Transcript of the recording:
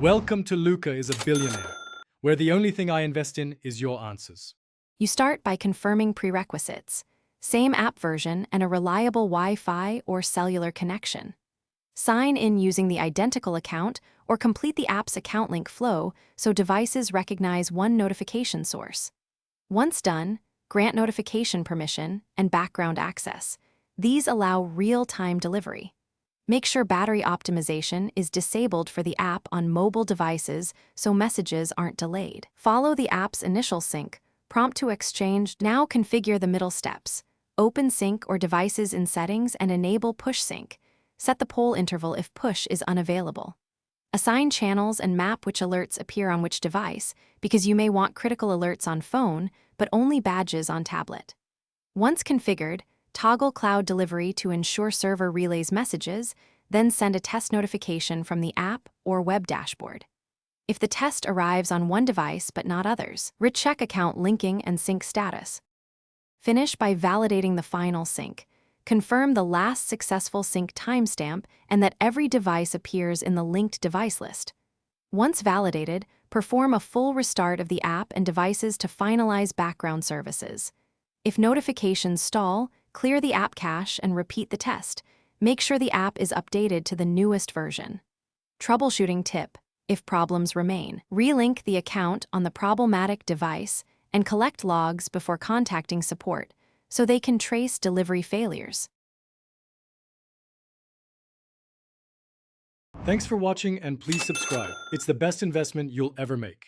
Welcome to Luca is a Billionaire, where the only thing I invest in is your answers. You start by confirming prerequisites: same app version and a reliable Wi-Fi or cellular connection. Sign in using the identical account or complete the app's account link flow so devices recognize one notification source. Once done, grant notification permission and background access. These allow real-time delivery. Make sure battery optimization is disabled for the app on mobile devices so messages aren't delayed. Follow the app's initial sync, prompt to exchange. Now configure the middle steps. Open sync or devices in settings and enable push sync. Set the poll interval if push is unavailable. Assign channels and map which alerts appear on which device, because you may want critical alerts on phone, but only badges on tablet. Once configured, toggle cloud delivery to ensure server relays messages, then send a test notification from the app or web dashboard. If the test arrives on one device but not others, recheck account linking and sync status. Finish by validating the final sync. Confirm the last successful sync timestamp and that every device appears in the linked device list. Once validated, perform a full restart of the app and devices to finalize background services. If notifications stall, clear the app cache and repeat the test. Make sure the app is updated to the newest version. Troubleshooting tip: if problems remain, relink the account on the problematic device and collect logs before contacting support so they can trace delivery failures. Thanks for watching and please subscribe. It's the best investment you'll ever make.